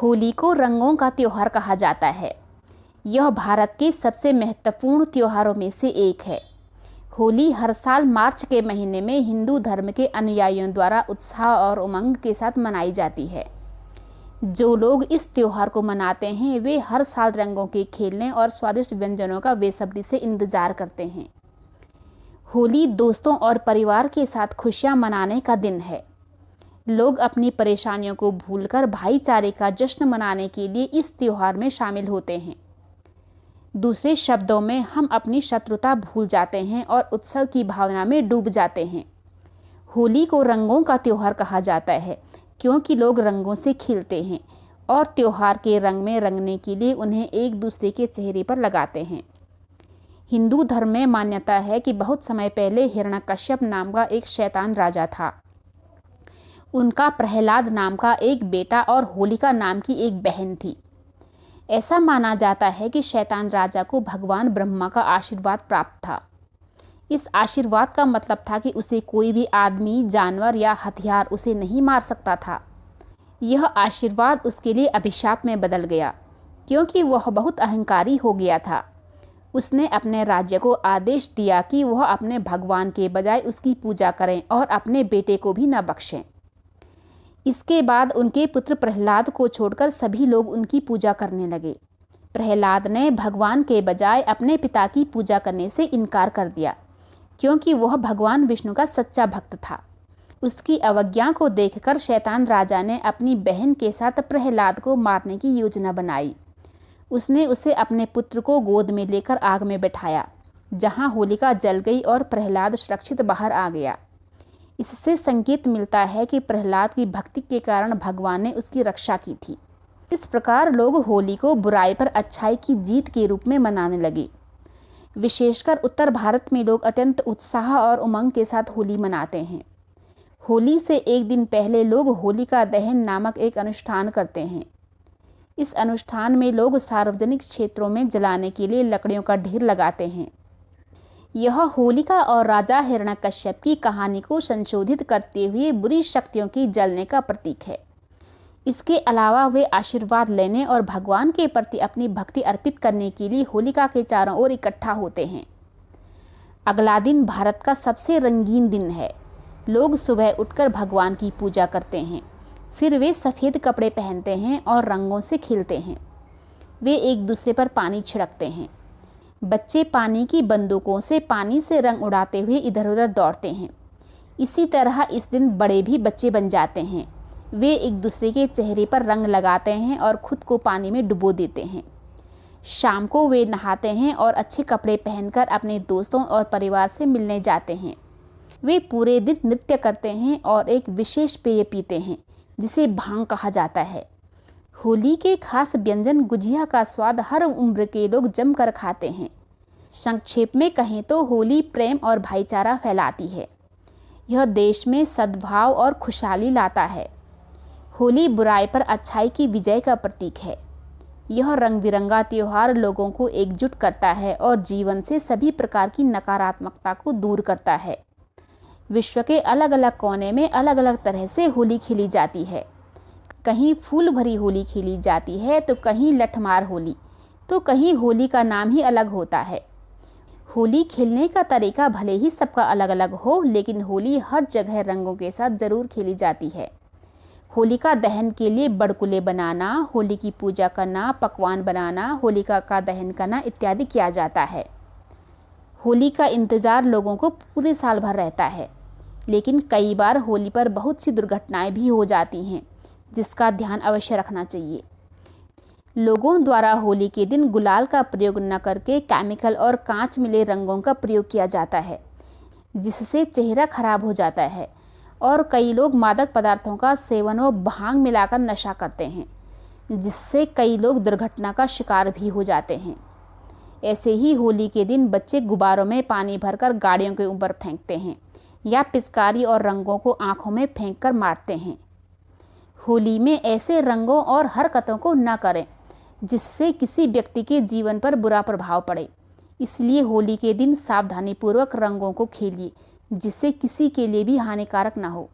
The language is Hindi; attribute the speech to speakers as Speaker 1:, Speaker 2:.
Speaker 1: होली को रंगों का त्योहार कहा जाता है। यह भारत के सबसे महत्वपूर्ण त्योहारों में से एक है। होली हर साल मार्च के महीने में हिंदू धर्म के अनुयायियों द्वारा उत्साह और उमंग के साथ मनाई जाती है। जो लोग इस त्योहार को मनाते हैं वे हर साल रंगों के खेलने और स्वादिष्ट व्यंजनों का बेसब्री से इंतजार करते हैं। होली दोस्तों और परिवार के साथ खुशियां मनाने का दिन है। लोग अपनी परेशानियों को भूलकर भाईचारे का जश्न मनाने के लिए इस त्योहार में शामिल होते हैं। दूसरे शब्दों में हम अपनी शत्रुता भूल जाते हैं और उत्सव की भावना में डूब जाते हैं। होली को रंगों का त्योहार कहा जाता है क्योंकि लोग रंगों से खेलते हैं और त्योहार के रंग में रंगने के लिए उन्हें एक दूसरे के चेहरे पर लगाते हैं। हिंदू धर्म में मान्यता है कि बहुत समय पहले हिरण्यकश्यप नाम का एक शैतान राजा था। उनका प्रहलाद नाम का एक बेटा और होलिका नाम की एक बहन थी। ऐसा माना जाता है कि शैतान राजा को भगवान ब्रह्मा का आशीर्वाद प्राप्त था। इस आशीर्वाद का मतलब था कि उसे कोई भी आदमी, जानवर या हथियार उसे नहीं मार सकता था। यह आशीर्वाद उसके लिए अभिशाप में बदल गया क्योंकि वह बहुत अहंकारी हो गया था। उसने अपने राज्य को आदेश दिया कि वह अपने भगवान के बजाय उसकी पूजा करें और अपने बेटे को भी न बख्शें। इसके बाद उनके पुत्र प्रहलाद को छोड़कर सभी लोग उनकी पूजा करने लगे। प्रहलाद ने भगवान के बजाय अपने पिता की पूजा करने से इनकार कर दिया क्योंकि वह भगवान विष्णु का सच्चा भक्त था। उसकी अवज्ञा को देखकर शैतान राजा ने अपनी बहन के साथ प्रहलाद को मारने की योजना बनाई। उसने उसे अपने पुत्र को गोद में लेकर आग में बैठाया, जहां होलिका जल गई और प्रहलाद सुरक्षित बाहर आ गया। इससे संकेत मिलता है कि प्रहलाद की भक्ति के कारण भगवान ने उसकी रक्षा की थी। इस प्रकार लोग होली को बुराई पर अच्छाई की जीत के रूप में मनाने लगे। विशेषकर उत्तर भारत में लोग अत्यंत उत्साह और उमंग के साथ होली मनाते हैं। होली से एक दिन पहले लोग होलिका दहन नामक एक अनुष्ठान करते हैं। इस अनुष्ठान में लोग सार्वजनिक क्षेत्रों में जलाने के लिए लकड़ियों का ढेर लगाते हैं। यह होलिका और राजा हिरण्यकश्यप की कहानी को संशोधित करते हुए बुरी शक्तियों की जलने का प्रतीक है। इसके अलावा वे आशीर्वाद लेने और भगवान के प्रति अपनी भक्ति अर्पित करने के लिए होलिका के चारों ओर इकट्ठा होते हैं। अगला दिन भारत का सबसे रंगीन दिन है। लोग सुबह उठकर भगवान की पूजा करते हैं। फिर वे सफ़ेद कपड़े पहनते हैं और रंगों से खेलते हैं। वे एक दूसरे पर पानी छिड़कते हैं। बच्चे पानी की बंदूकों से पानी से रंग उड़ाते हुए इधर उधर दौड़ते हैं। इसी तरह इस दिन बड़े भी बच्चे बन जाते हैं। वे एक दूसरे के चेहरे पर रंग लगाते हैं और खुद को पानी में डुबो देते हैं। शाम को वे नहाते हैं और अच्छे कपड़े पहनकर अपने दोस्तों और परिवार से मिलने जाते हैं। वे पूरे दिन नृत्य करते हैं और एक विशेष पेय पीते हैं जिसे भांग कहा जाता है। होली के खास व्यंजन गुजिया का स्वाद हर उम्र के लोग जमकर खाते हैं। संक्षेप में कहें तो होली प्रेम और भाईचारा फैलाती है। यह देश में सद्भाव और खुशहाली लाता है। होली बुराई पर अच्छाई की विजय का प्रतीक है। यह रंग बिरंगा त्योहार लोगों को एकजुट करता है और जीवन से सभी प्रकार की नकारात्मकता को दूर करता है। विश्व के अलग अलग कोने में अलग अलग तरह से होली खेली जाती है। कहीं फूल भरी होली खेली जाती है तो कहीं लठमार होली, तो कहीं होली का नाम ही अलग होता है। होली खेलने का तरीका भले ही सबका अलग अलग हो, लेकिन होली हर जगह रंगों के साथ ज़रूर खेली जाती है। होलिका दहन के लिए बड़कुले बनाना, होली की पूजा करना, पकवान बनाना, होलिका का दहन करना इत्यादि किया जाता है। होली का इंतज़ार लोगों को पूरे साल भर रहता है, लेकिन कई बार होली पर बहुत सी दुर्घटनाएं भी हो जाती हैं जिसका ध्यान अवश्य रखना चाहिए। लोगों द्वारा होली के दिन गुलाल का प्रयोग न करके केमिकल और कांच मिले रंगों का प्रयोग किया जाता है, जिससे चेहरा खराब हो जाता है। और कई लोग मादक पदार्थों का सेवन और भांग मिलाकर नशा करते हैं, जिससे कई लोग दुर्घटना का शिकार भी हो जाते हैं। ऐसे ही होली के दिन बच्चे गुब्बारों में पानी भरकर गाड़ियों के ऊपर फेंकते हैं या पिचकारी और रंगों को आंखों में फेंककर मारते हैं। होली में ऐसे रंगों और हरकतों को न करें जिससे किसी व्यक्ति के जीवन पर बुरा प्रभाव पड़े। इसलिए होली के दिन सावधानीपूर्वक रंगों को खेलिए जिससे किसी के लिए भी हानिकारक न हो।